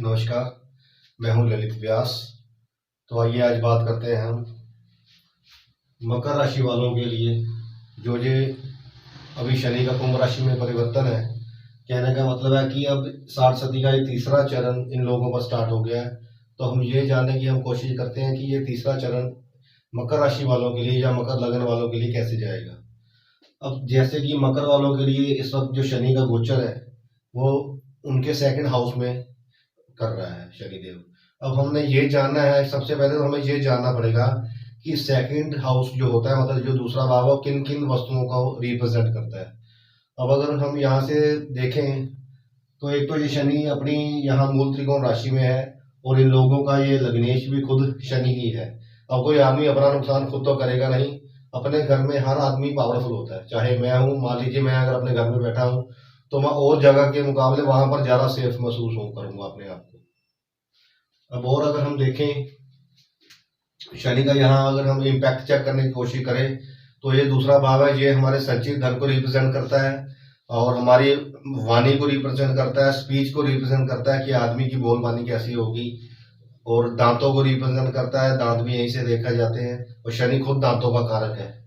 नमस्कार, मैं हूं ललित व्यास। तो आइए आज बात करते हैं हम मकर राशि वालों के लिए जो ये अभी शनि का कुंभ राशि में परिवर्तन है। कहने का मतलब है कि अब 60 सदी का ये तीसरा चरण इन लोगों पर स्टार्ट हो गया है। तो हम ये जानने की हम कोशिश करते हैं कि ये तीसरा चरण मकर राशि वालों के लिए या मकर लग्न वालों के लिए कैसे जाएगा। अब जैसे कि मकर वालों के लिए इस वक्त जो शनि का गोचर है वो उनके सेकंड हाउस में कर रहा है शनिदेव। अब हमने ये जानना है, सबसे पहले तो हमें ये जानना पड़ेगा कि सेकंड हाउस जो होता है, मतलब जो दूसरा भाव है, किन किन वस्तुओं को रिप्रेजेंट करता है। अब अगर हम यहाँ से देखें तो एक तो ये शनि अपनी यहाँ मूल त्रिकोण राशि में है और इन लोगों का ये लग्नेश भी खुद शनि ही है। अब कोई आदमी अपना नुकसान खुद तो करेगा नहीं, अपने घर में हर आदमी पावरफुल होता है। चाहे मैं हूँ, मान लीजिए मैं अगर अपने घर में बैठा हूँ तो मैं और जगह के मुकाबले वहां पर ज्यादा सेफ महसूस करूंगा अपने आप को। अब और अगर हम देखें शनि का यहाँ अगर हम इम्पैक्ट चेक करने की कोशिश करें तो ये दूसरा भाव है, ये हमारे संचित धन को रिप्रेजेंट करता है और हमारी वाणी को रिप्रेजेंट करता है, स्पीच को रिप्रेजेंट करता है कि आदमी की बोलबानी कैसी होगी, और दांतों को रिप्रेजेंट करता है, दांत भी यहीं से देखा जाते हैं और शनि खुद दांतों का कारक है।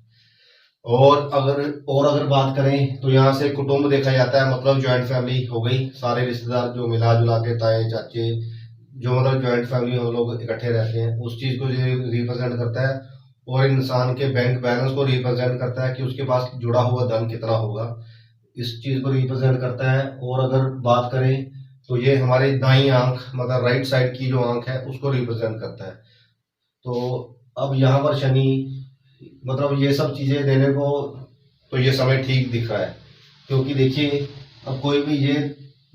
और अगर बात करें तो यहाँ से कुटुंब देखा जाता है, मतलब ज्वाइंट फैमिली हो गई, सारे रिश्तेदार जो मिला जुला के ताए चाचे जो मतलब ज्वाइंट फैमिली हम लोग इकट्ठे रहते हैं, उस चीज को ये रिप्रेजेंट करता है। और इंसान के बैंक बैलेंस को रिप्रेजेंट करता है कि उसके पास जुड़ा हुआ धन कितना होगा, इस चीज को रिप्रेजेंट करता है। और अगर बात करें तो ये हमारी दाई आंख, मतलब राइट साइड की जो आंख है, उसको रिप्रेजेंट करता है। तो अब यहाँ पर शनि मतलब ये सब चीजें देने को तो ये समय ठीक दिख रहा है, क्योंकि देखिए अब कोई भी ये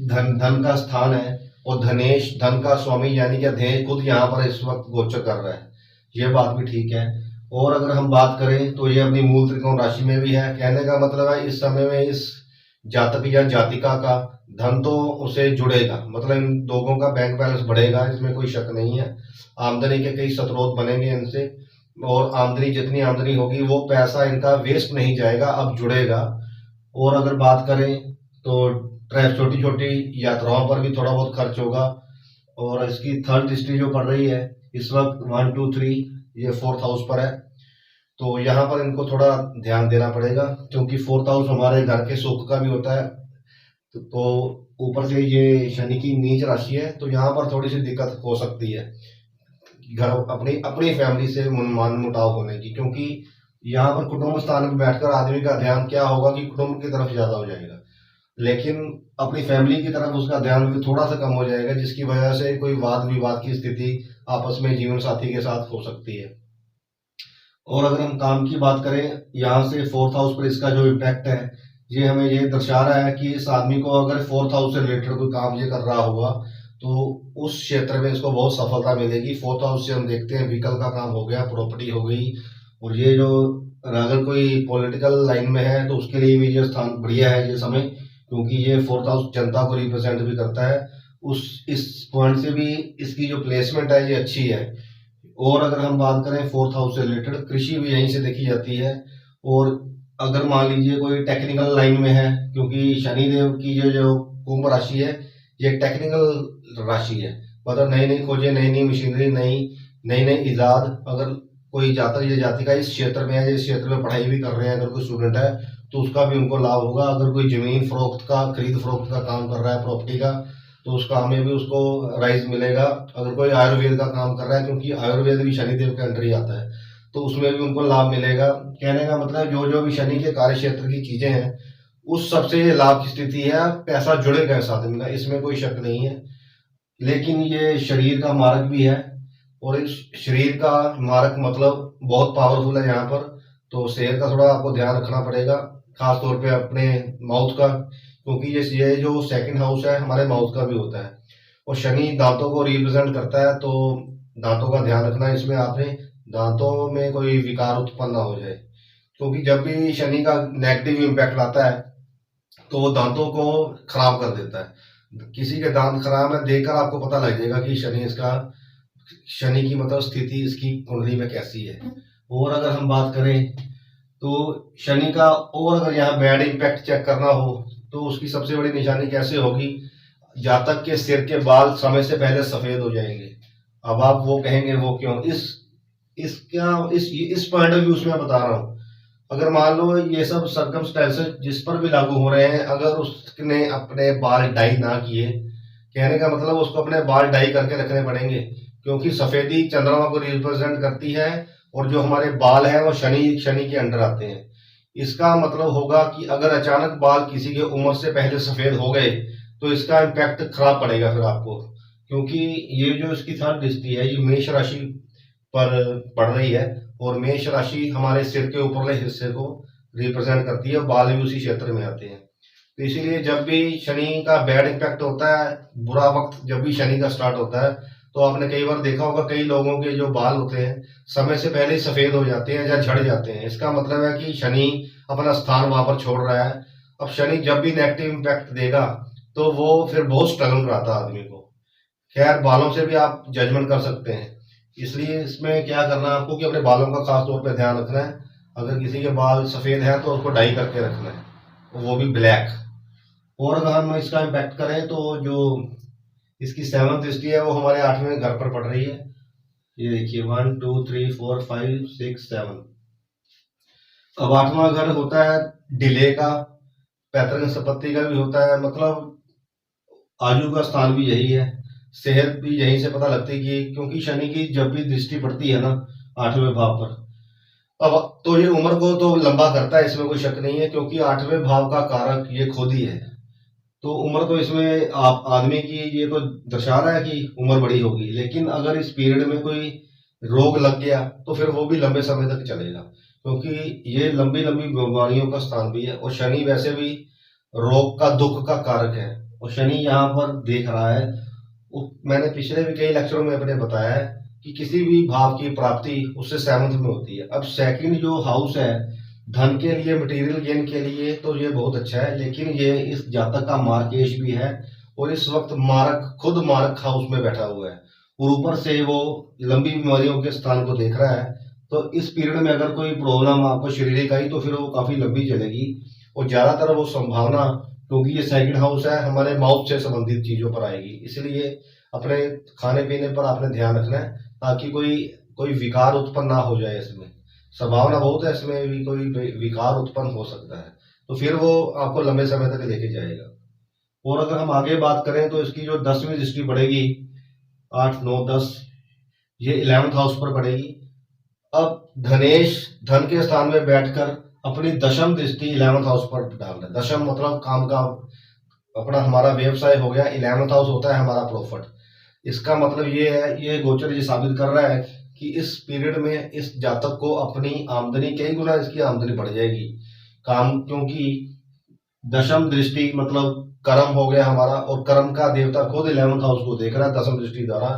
धन धन का स्थान है और धनेश धन का स्वामी यानी कि धनेश खुद यहाँ पर इस वक्त गोचर कर रहा है, ये बात भी ठीक है। और अगर हम बात करें तो ये अपनी मूल त्रिकोण राशि में भी है। कहने का मतलब है इस समय में इस जातक या जातिका का धन तो उसे जुड़ेगा, मतलब इन लोगों का बैंक बैलेंस बढ़ेगा, इसमें कोई शक नहीं है। आमदनी के कई स्रोत बनेंगे इनसे, और आमदनी जितनी आमदनी होगी वो पैसा इनका वेस्ट नहीं जाएगा, अब जुड़ेगा। और अगर बात करें तो छोटी छोटी यात्राओं पर भी थोड़ा बहुत खर्च होगा। और इसकी थर्ड दृष्टि जो पड़ रही है इस वक्त 1 2 3 ये फोर्थ हाउस पर है, तो यहाँ पर इनको थोड़ा ध्यान देना पड़ेगा, क्योंकि फोर्थ हाउस हमारे घर के सुख का भी होता है। तो ऊपर से ये शनि की नीच राशि है, तो यहाँ पर थोड़ी सी दिक्कत हो सकती है घर अपनी अपनी फैमिली से मान मुटाव होने की, क्योंकि यहाँ पर कुटुंब स्थान में बैठकर आदमी का ध्यान क्या होगा कि कुटुंब की तरफ ज्यादा हो जाएगा, लेकिन अपनी फैमिली की तरफ उसका ध्यान भी थोड़ा सा कम हो जाएगा, जिसकी वजह से कोई वाद विवाद की स्थिति आपस में जीवन साथी के साथ हो सकती है। और अगर हम काम की बात करें, यहाँ से फोर्थ हाउस पर इसका जो इम्पैक्ट है ये हमें ये दर्शा रहा है कि इस आदमी को अगर फोर्थ हाउस से रिलेटेड कोई काम ये कर रहा होगा तो उस क्षेत्र में इसको बहुत सफलता मिलेगी। फोर्थ हाउस से हम देखते हैं व्हीकल का काम हो गया, प्रॉपर्टी हो गई, और ये जो अगर कोई पॉलिटिकल लाइन में है तो उसके लिए भी ये स्थान बढ़िया है ये समय, क्योंकि ये फोर्थ हाउस जनता को रिप्रेजेंट भी करता है। उस इस पॉइंट से भी इसकी जो प्लेसमेंट है ये अच्छी है। और अगर हम बात करें फोर्थ हाउस से रिलेटेड, कृषि भी यहीं से देखी जाती है। और अगर मान लीजिए कोई टेक्निकल लाइन में है, क्योंकि शनिदेव की जो कुंभ राशि है ये टेक्निकल राशि है, मतलब नई नई खोजें, नई नई मशीनरी, नई नई नई इजाद। अगर कोई जातक या जातिका इस क्षेत्र में है, इस क्षेत्र में पढ़ाई भी कर रहे हैं, अगर कोई स्टूडेंट है तो उसका भी उनको लाभ होगा। अगर कोई जमीन फरोख्त का, खरीद फरोख्त का काम कर रहा है प्रॉपर्टी का, तो उस काम में भी उसको राइज मिलेगा। अगर कोई आयुर्वेद का काम कर रहा है, क्योंकि आयुर्वेद भी शनिदेव के अंडर ही आता है, तो उसमें भी उनको लाभ मिलेगा। कहने का मतलब जो जो भी शनि के कार्य क्षेत्र की चीजें हैं उस सबसे ये लाभ की स्थिति है, पैसा जुड़ेगा इस आदमी का, इसमें कोई शक नहीं है। लेकिन ये शरीर का मार्ग भी है, और इस शरीर का मार्ग मतलब बहुत पावरफुल है यहाँ पर, तो सेहत का थोड़ा आपको ध्यान रखना पड़ेगा, खास तौर पे अपने माउथ का, क्योंकि ये जो सेकंड हाउस है हमारे माउथ का भी होता है, और शनि दांतों को रिप्रेजेंट करता है, तो दांतों का ध्यान रखना है इसमें, आपने दांतों में कोई विकार उत्पन्न ना हो जाए, क्योंकि जब भी शनि का नेगेटिव इम्पैक्ट आता है तो वो दांतों को खराब कर देता है। किसी के दांत खराब है देखकर आपको पता लग जाएगा कि शनि की मतलब स्थिति इसकी कुंडली में कैसी है। और अगर हम बात करें तो शनि का, और अगर यहाँ बैड इम्पैक्ट चेक करना हो तो उसकी सबसे बड़ी निशानी कैसे होगी, जातक के सिर के बाल समय से पहले सफेद हो जाएंगे। अब आप वो कहेंगे वो क्यों, इस पॉइंट ऑफ व्यू से मैं बता रहा हूँ। अगर मान लो ये सब सर्कमस्टेंसेस जिस पर भी लागू हो रहे हैं, अगर उसने अपने बाल डाई ना किए, कहने का मतलब उसको अपने बाल डाई करके रखने पड़ेंगे, क्योंकि सफेदी चंद्रमा को रिप्रेजेंट करती है और जो हमारे बाल है वो शनि के अंडर आते हैं। इसका मतलब होगा कि अगर अचानक बाल किसी के उम्र से पहले सफेद हो गए तो इसका इम्पैक्ट खराब पड़ेगा फिर आपको, क्योंकि ये जो इसकी थर्ड दृष्टि है ये मेष राशि पर पड़ रही है, और मेष राशि हमारे सिर के ऊपरले हिस्से को रिप्रेजेंट करती है, बाल भी उसी क्षेत्र में आते हैं। तो इसीलिए जब भी शनि का बैड इम्पैक्ट होता है, बुरा वक्त जब भी शनि का स्टार्ट होता है, तो आपने कई बार देखा होगा कई लोगों के जो बाल होते हैं समय से पहले ही सफेद हो जाते हैं या झड़ जाते हैं। इसका मतलब है कि शनि अपना स्थान वहां पर छोड़ रहा है। अब शनि जब भी नेगेटिव इम्पैक्ट देगा तो वो फिर बहुत स्ट्रगल कराता है आदमी को। खैर, बालों से भी आप जजमेंट कर सकते हैं, इसलिए इसमें क्या करना है आपको कि अपने बालों का खास तौर पे ध्यान रखना है। अगर किसी के बाल सफेद हैं तो उसको डाई करके रखना है, वो भी ब्लैक। और अगर हम इसका इम्पैक्ट करें तो जो इसकी 7th दृष्टि है वो हमारे 8वें घर पर पड़ रही है। ये देखिए 1 2 3 4 5 6 7। अब 8वां घर होता है डिले का, पैतृक संपत्ति का भी होता है, मतलब आयु का स्थान भी यही है, सेहत भी यहीं से पता लगती है कि क्योंकि शनि की जब भी दृष्टि पड़ती है ना 8वें भाव पर, अब तो ये उम्र को तो लंबा करता है, इसमें कोई शक नहीं है, क्योंकि 8वें भाव का कारक ये खुद ही है। तो उम्र तो इसमें आप आदमी की ये तो दर्शा रहा है कि उम्र बड़ी होगी, लेकिन अगर इस पीरियड में कोई रोग लग गया तो फिर वो भी लंबे समय तक चलेगा, क्योंकि ये लंबी लंबी बीमारियों का स्थान भी है, और शनि वैसे भी रोग का दुख का कारक है, और शनि यहाँ पर देख रहा है। मैंने पिछले भी कई लेक्चरों में अपने बताया है कि किसी भी भाव की प्राप्ति उससे 7th में होती है। अब सेकंड जो हाउस है धन के लिए, मटेरियल गेन के लिए, तो ये बहुत अच्छा है, लेकिन ये इस जातक का मार्केश भी है, और इस वक्त खुद मारक हाउस में बैठा हुआ है, और ऊपर से वो लंबी बीमारियों के स्थान को देख रहा है। तो इस पीरियड में अगर कोई प्रॉब्लम आपको शारीरिक आई तो फिर वो काफी लंबी चलेगी, और ज्यादातर वो संभावना, क्योंकि ये सेकंड हाउस है, हमारे माउथ से संबंधित चीजों पर आएगी। इसलिए अपने खाने पीने पर आपने ध्यान रखना है, ताकि कोई विकार उत्पन्न ना हो जाए। इसमें संभावना बहुत है, इसमें भी कोई विकार उत्पन्न हो सकता है, तो फिर वो आपको लंबे समय तक लेके जाएगा। और अगर हम आगे बात करें तो इसकी जो 10वीं दृष्टि पड़ेगी 8 9 10, ये 11th हाउस पर पड़ेगी। अब धनेश धन के स्थान में बैठकर अपनी दशम दृष्टि 11th हाउस पर डाल रहा है। दशम मतलब काम का अपना हमारा व्यवसाय हो गया, 11th हाउस होता है हमारा प्रॉफिट। इसका मतलब ये है, ये गोचर ये साबित कर रहा है कि इस पीरियड में इस जातक को अपनी आमदनी कई गुना इसकी आमदनी बढ़ जाएगी काम, क्योंकि दशम दृष्टि मतलब कर्म हो गया हमारा, और कर्म का देवता खुद 11th हाउस को देख रहा है दशम दृष्टि द्वारा।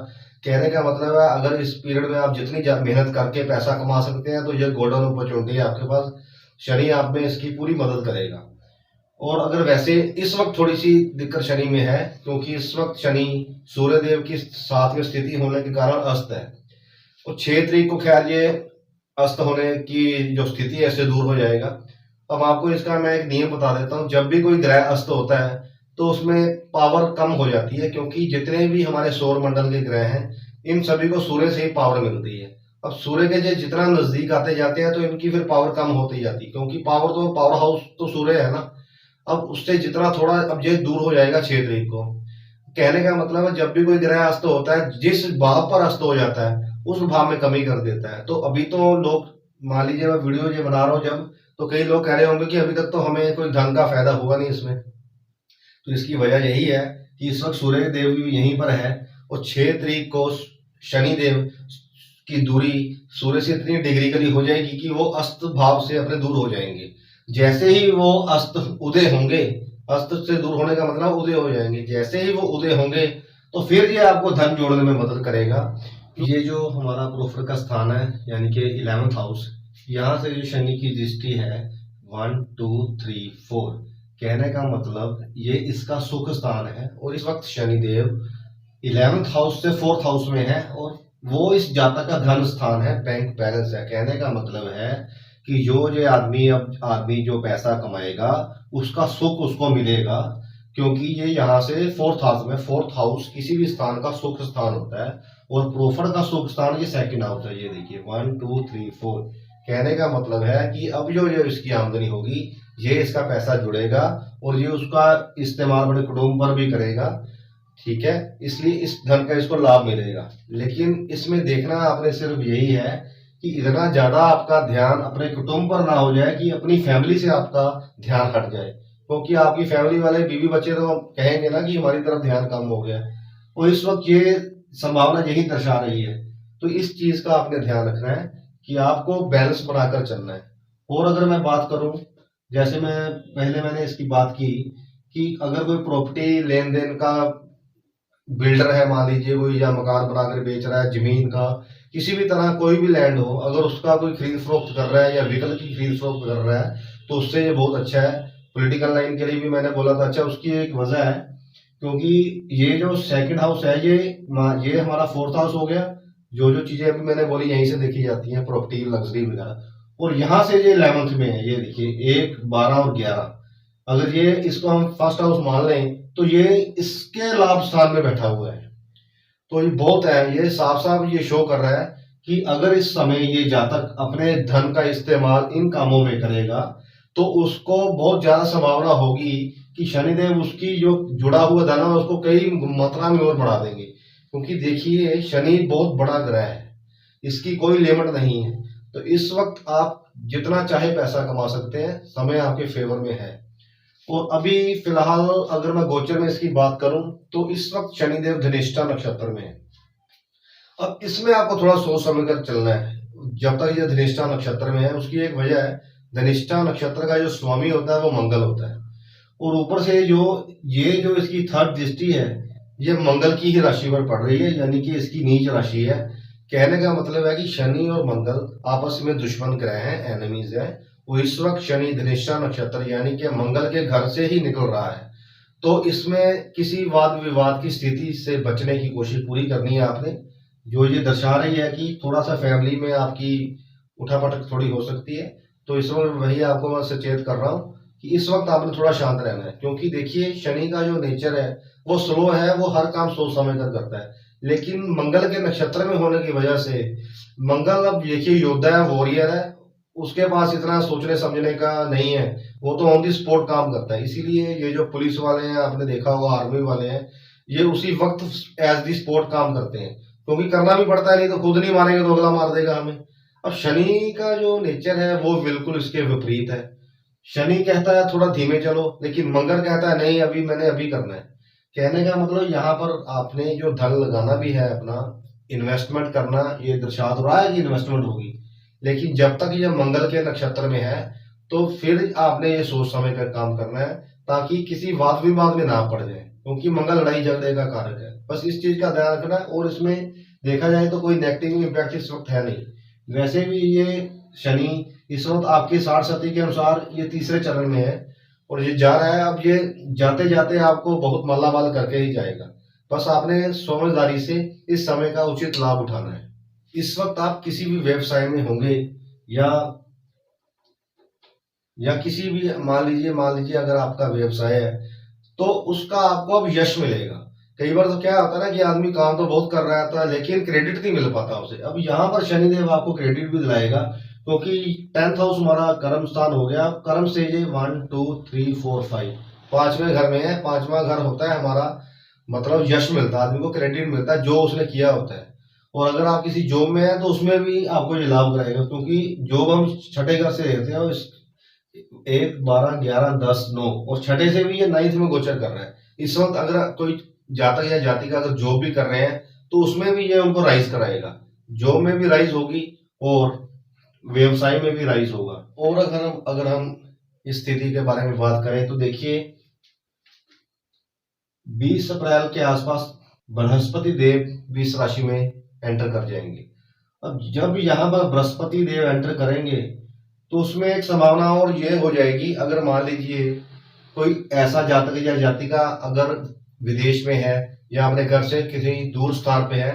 कहने का मतलब है अगर इस पीरियड में आप जितनी मेहनत करके पैसा कमा सकते हैं तो ये गोल्डन अपॉर्चुनिटी है आपके पास, शनि आप में इसकी पूरी मदद करेगा। और अगर वैसे इस वक्त थोड़ी सी दिक्कत शनि में है, क्योंकि इस वक्त शनि सूर्यदेव की साथ में स्थिति होने के कारण अस्त है, और 6 तारीख को खैर ये अस्त होने की जो स्थिति है इससे दूर हो जाएगा। अब आपको इसका मैं एक नियम बता देता हूँ, जब भी कोई ग्रह अस्त होता है तो उसमें पावर कम हो जाती है, क्योंकि जितने भी हमारे सौर मंडल के ग्रह हैं इन सभी को सूर्य से ही पावर मिलती है। अब सूर्य के जितना नजदीक आते जाते हैं तो इनकी फिर पावर कम होती जाती है, क्योंकि पावर हाउस तो सूर्य है ना। अब उससे जितना थोड़ा अब ये दूर हो जाएगा 6 तारीख को। कहने का मतलब है जब भी कोई ग्रह अस्त होता है, जिस भाव पर अस्त हो जाता है उस भाव में कमी कर देता है। तो अभी तो लोग, मान लीजिए मैं वीडियो ये बना रहा हूँ जब, तो कई लोग कह रहे होंगे कि अभी तक तो हमें कोई धन का फायदा हुआ नहीं इसमें। तो इसकी वजह यही है कि इस वक्त सूर्य देव भी यहीं पर है, और 6 तारीख को शनि देव की दूरी सूर्य से इतनी डिग्री करी हो जाएगी कि वो अस्त भाव से अपने दूर हो जाएंगे। जैसे ही वो अस्त उदय होंगे, अस्त से दूर होने का मतलब उदय हो जाएंगे, जैसे ही वो उदय होंगे तो फिर ये आपको धन जोड़ने में मदद करेगा। ये जो हमारा प्रोफर का स्थान है यानी कि 11th हाउस, यहाँ से जो शनि की दृष्टि है 1 2 3 4, कहने का मतलब ये इसका सुख स्थान है, और इस वक्त शनिदेव 11th हाउस से 4th हाउस में है, और वो इस जातक का धन स्थान है, बैंक बैलेंस है। कहने का मतलब है कि जो ये आदमी अब आदमी जो पैसा कमाएगा उसका सुख उसको मिलेगा, क्योंकि ये यहाँ से फोर्थ हाउस किसी भी स्थान का सुख स्थान होता है, और प्रॉफिट का सुख स्थान ये सेकंड हाउस है। ये देखिए 1 2 3 4, कहने का मतलब है कि अब जो ये इसकी आमदनी होगी ये इसका पैसा जुड़ेगा और ये उसका इस्तेमाल बड़े कुटुंब पर भी करेगा, ठीक है, इसलिए इस धन का इसको लाभ मिलेगा। लेकिन इसमें देखना आपने सिर्फ यही है कि इतना ज्यादा आपका ध्यान अपने कुटुंब पर ना हो जाए कि अपनी फैमिली से आपका ध्यान हट जाए, क्योंकि आपकी फैमिली वाले बीवी बच्चे तो कहेंगे ना कि हमारी तरफ ध्यान कम हो गया, और इस वक्त ये संभावना यही दर्शा रही है। तो इस चीज का आपने ध्यान रखना है कि आपको बैलेंस बनाकर चलना है। और अगर मैं बात करूं, जैसे मैंने इसकी बात की कि अगर कोई प्रॉपर्टी लेन देन का बिल्डर है, मान लीजिए कोई, या मकान बनाकर बेच रहा है, जमीन का किसी भी तरह कोई भी लैंड हो, अगर उसका कोई खरीद फरोख्त कर रहा है या व्हीकल की खरीद फरोख्त कर रहा है तो उससे ये बहुत अच्छा है। पॉलिटिकल लाइन के लिए भी मैंने बोला था अच्छा, उसकी एक वजह है क्योंकि ये जो सेकंड हाउस है ये हमारा फोर्थ हाउस हो गया। जो जो चीजें अभी मैंने बोली यहीं से देखी जाती हैं, प्रॉपर्टी लग्जरी वगैरह, और यहाँ से ये 11th में है, ये देखिए 1 12 और 11, अगर ये इसको हम फर्स्ट हाउस मान लें तो ये इसके लाभ स्थान में बैठा हुआ है। तो ये बहुत है, ये साफ साफ ये शो कर रहा है कि अगर इस समय ये जातक अपने धन का इस्तेमाल इन कामों में करेगा तो उसको बहुत ज्यादा संभावना होगी कि शनिदेव उसकी जो जुड़ा हुआ धन है उसको कई मात्रा में और बढ़ा देंगे, क्योंकि देखिए शनि बहुत बड़ा ग्रह है, इसकी कोई लिमिट नहीं है। तो इस वक्त आप जितना चाहे पैसा कमा सकते हैं, समय आपके फेवर में है। और अभी फिलहाल अगर मैं गोचर में इसकी बात करूं तो इस वक्त शनिदेव धनिष्ठा नक्षत्र में है। अब इसमें आपको थोड़ा सोच समझ कर चलना है। जब तक ये धनिष्ठा नक्षत्र में है, उसकी एक वजह है, धनिष्ठा नक्षत्र का जो स्वामी होता है वो मंगल होता है, और ऊपर से जो इसकी थर्ड दृष्टि है ये मंगल की ही राशि पर पड़ रही है, यानी कि इसकी नीच राशि है। कहने का मतलब है कि शनि और मंगल आपस में दुश्मन ग्रह हैं, एनिमीज हैं। वो इस वक्त शनि धनिष्ठा नक्षत्र यानी कि मंगल के घर से ही निकल रहा है, तो इसमें किसी वाद विवाद की स्थिति से बचने की कोशिश पूरी करनी है आपने। जो ये दर्शा रही है कि थोड़ा सा फैमिली में आपकी उठापटक थोड़ी हो सकती है, तो इस वक्त वही आपको मैं सचेत कर रहा हूँ कि इस वक्त आपने थोड़ा शांत रहना है, क्योंकि देखिए शनि का जो नेचर है वो स्लो है, वो हर काम सोच समझ कर करता है। लेकिन मंगल के नक्षत्र में होने की वजह से मंगल अब देखिए योद्धा है, वॉरियर है, उसके पास इतना सोचने समझने का नहीं है, वो तो ऑन दी स्पॉट काम करता है। इसीलिए ये जो पुलिस वाले हैं, आपने देखा होगा आर्मी वाले हैं, ये उसी वक्त एज दी स्पॉट काम करते हैं, क्योंकि करना भी पड़ता है, नहीं तो खुद नहीं मारेंगे तो अगला मार देगा हमें। अब शनि का जो नेचर है वो बिल्कुल इसके विपरीत है। शनि कहता है थोड़ा धीमे चलो, लेकिन मंगल कहता है नहीं, मैंने अभी करना है। कहने का मतलब यहाँ पर आपने जो धन लगाना भी है, अपना इन्वेस्टमेंट करना, ये दर्शा तो रहा है कि इन्वेस्टमेंट होगी, लेकिन जब तक ये मंगल के नक्षत्र में है तो फिर आपने ये सोच समझ कर काम करना है, ताकि किसी वाद विवाद में ना पड़ जाए, क्योंकि मंगल लड़ाई झगड़े का कारक है। बस इस चीज का ध्यान रखना है। और इसमें देखा जाए तो कोई नेगेटिव इम्पैक्ट इस वक्त है नहीं। वैसे भी ये शनि इस वक्त आपके 60 सती के अनुसार ये तीसरे चरण में है और ये जा रहा है। अब ये जाते जाते आपको बहुत मालामाल करके ही जाएगा, बस आपने समझदारी से इस समय का उचित लाभ उठाना है। इस वक्त आप किसी भी व्यवसाय में होंगे या किसी भी, मान लीजिए अगर आपका व्यवसाय है तो उसका आपको अब यश मिलेगा। कई बार तो क्या होता है ना कि आदमी काम तो बहुत कर रहा था लेकिन क्रेडिट नहीं मिल पाता उसे। अब यहाँ पर शनिदेव आपको क्रेडिट भी दिलाएगा, क्योंकि 10th हाउस हमारा कर्म स्थान हो गया। कर्म से ये 1 2 3 4 5 पांचवें घर में है। पांचवा घर होता है हमारा, मतलब यश मिलता है, आदमी को क्रेडिट मिलता है जो उसने किया होता है। और अगर आप किसी जॉब में है तो उसमें भी आपको ये लाभ कराएगा, क्योंकि जॉब हम छठे घर से रहते हैं, 1 12 11 10 9, और छठे से भी ये 9th में गोचर कर रहा है। इस वक्त अगर कोई जातक या जाति का अगर जॉब भी कर रहे हैं तो उसमें भी ये उनको राइज कराएगा, जॉब में भी राइज होगी और व्यवसाय में भी राइज होगा। और अगर हम इस स्थिति के बारे में बात करें तो देखिए 20 अप्रैल के आसपास बृहस्पति देव 20 राशि में एंटर कर जाएंगे। अब जब यहाँ पर बृहस्पति देव एंटर करेंगे तो उसमें एक संभावना और ये हो जाएगी, अगर मान लीजिए कोई ऐसा जातक या जातिका अगर विदेश में है या अपने घर से किसी दूर स्थान पे है,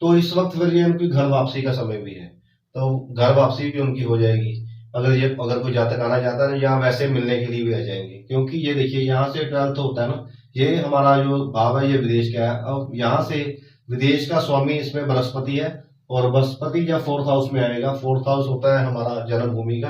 तो इस वक्त फिर ये उनकी घर वापसी का समय भी है, तो घर वापसी भी उनकी हो जाएगी। अगर कोई जातक आना चाहता है तो यहाँ वैसे मिलने के लिए भी आ जाएंगे, क्योंकि ये देखिए यहाँ से 12th होता है ना, ये हमारा जो भाव है ये विदेश का है। अब यहाँ से विदेश का स्वामी इसमें बृहस्पति है, और बृहस्पति जब 4th हाउस में आएगा, 4th हाउस होता है हमारा जन्मभूमि का।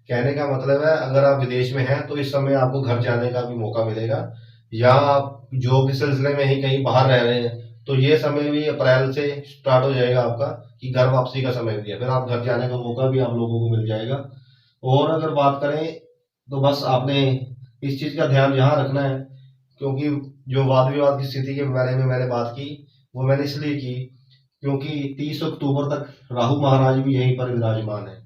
कहने का मतलब है अगर आप विदेश में हैं तो इस समय आपको घर जाने का भी मौका मिलेगा, या आप जॉब के सिलसिले में ही कहीं बाहर रह रहे हैं तो ये समय भी अप्रैल से स्टार्ट हो जाएगा आपका, कि घर वापसी का समय भी है, फिर आप घर जाने का मौका भी आप लोगों को मिल जाएगा। और अगर बात करें तो बस आपने इस चीज का ध्यान यहाँ रखना है, क्योंकि जो वाद विवाद की स्थिति के बारे में मैंने बात की वो मैंने इसलिए की क्योंकि 30 अक्टूबर तक राहु महाराज भी यहीं पर विराजमान है।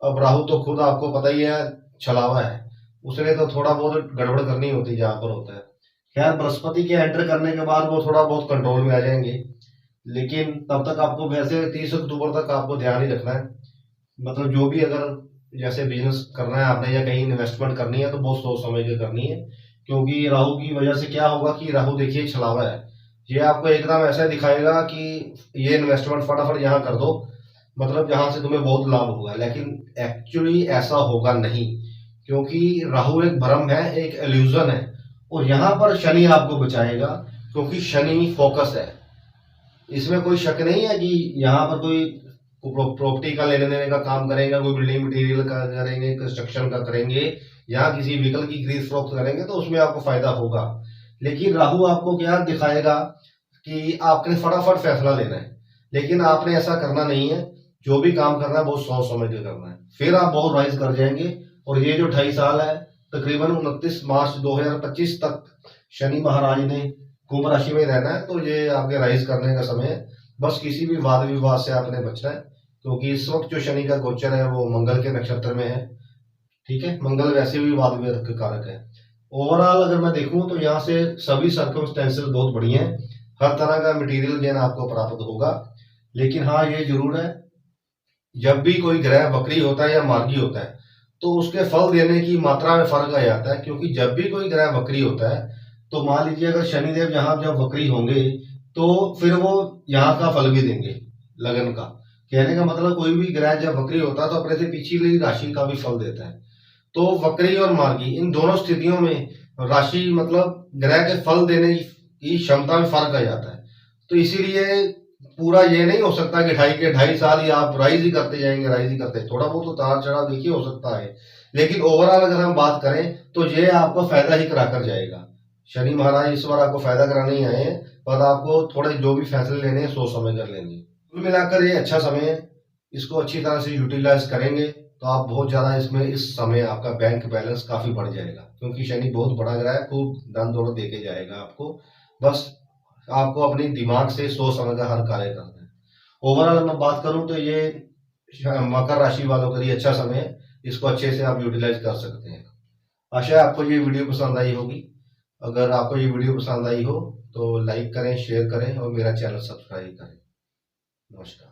अब राहु तो खुद आपको पता ही है छलावा है, उसने तो थोड़ा बहुत गड़बड़ करनी होती है जहां पर होता है। खैर बृहस्पति के एंटर करने के बाद वो थोड़ा बहुत कंट्रोल में आ जाएंगे, लेकिन तब तक आपको वैसे 30 अक्टूबर तक आपको ध्यान ही रखना है। मतलब जो भी अगर जैसे बिजनेस करना है आपने या कहीं इन्वेस्टमेंट करनी है तो बहुत सोच समझ के करनी है, क्योंकि राहु की वजह से क्या होगा कि राहु देखिए छलावा है, ये आपको एकदम ऐसा दिखाएगा कि ये इन्वेस्टमेंट फटाफट यहाँ कर दो, मतलब यहाँ से तुम्हें बहुत लाभ होगा, लेकिन एक्चुअली ऐसा होगा नहीं, क्योंकि राहु एक भ्रम है, एक एल्यूजन है, और यहाँ पर शनि आपको बचाएगा, क्योंकि शनि फोकस है। इसमें कोई शक नहीं है कि यहाँ पर कोई प्रॉपर्टी का लेने देने का काम करेंगे, कोई बिल्डिंग मटेरियल का करेंगे, कंस्ट्रक्शन का करेंगे, या किसी व्हीकल की खरीद फरोख्त करेंगे तो उसमें आपको फायदा होगा। लेकिन राहु आपको क्या दिखाएगा कि आपने फटाफट फैसला लेना है, लेकिन आपने ऐसा करना नहीं है। जो भी काम करना है बहुत सोच समझ के करना है, फिर आप बहुत राइज कर जाएंगे। और ये जो 2.5 साल है, तकरीबन 29 मार्च 2025 तक शनि महाराज ने कुंभ राशि में रहना है, तो ये आपके राइज करने का समय है। बस किसी भी वाद विवाद से आपने बचना है, क्योंकि इस वक्त जो शनि का गोचर है वो मंगल के नक्षत्र में है। ठीक है, मंगल वैसे भी वाद विवाद के कारक है। ओवरऑल अगर मैं देखूं तो यहाँ से सभी सर्कमस्टेंसेस बहुत बढ़िया हैं, हर तरह का मटेरियल ज्ञान आपको प्राप्त होगा। लेकिन हाँ ये जरूर है, जब भी कोई ग्रह वक्री होता है या मार्गी होता है तो उसके फल देने की मात्रा में फर्क आ जाता है, क्योंकि जब भी कोई ग्रह वक्री होता है तो मान लीजिए अगर शनिदेव यहाँ जब वक्री होंगे तो फिर वो यहाँ का फल भी देंगे, लगन का। कहने का मतलब कोई भी ग्रह जब वक्री होता है तो अपने से पिछली राशि का भी फल देता है। तो वक्री और मार्गी इन दोनों स्थितियों में राशि मतलब ग्रह के फल देने की क्षमता में फर्क आ जाता है। तो इसीलिए पूरा ये नहीं हो सकता कि 2.5 साल ही आप राइज ही करते जाएंगे, राइज ही करते, थोड़ा बहुत उतार चढ़ाव देखिए हो सकता है, लेकिन ओवरऑल अगर हम बात करें तो ये आपको फायदा ही करा कर जाएगा। शनि महाराज इस बार आपको फायदा कराने ही आए हैं, पर आपको थोड़े जो भी फैसले लेने हैं सोच समझ कर लेने हैं। कुल मिलाकर ये अच्छा समय है, इसको अच्छी तरह से यूटिलाइज करेंगे तो आप बहुत ज्यादा इसमें इस समय आपका बैंक बैलेंस काफी बढ़ जाएगा, क्योंकि शनि बहुत बड़ा ग्रह है, खूब धन दौलत देके जाएगा आपको। बस आपको अपनी दिमाग से सोच समझ कर हर कार्य करना है। ओवरऑल मैं बात करूं तो ये मकर राशि वालों के लिए अच्छा समय है, इसको अच्छे से आप यूटिलाइज कर सकते हैं। आशा है आपको ये वीडियो पसंद आई होगी। अगर आपको ये वीडियो पसंद आई हो तो लाइक करें, शेयर करें और मेरा चैनल सब्सक्राइब करें। नमस्कार।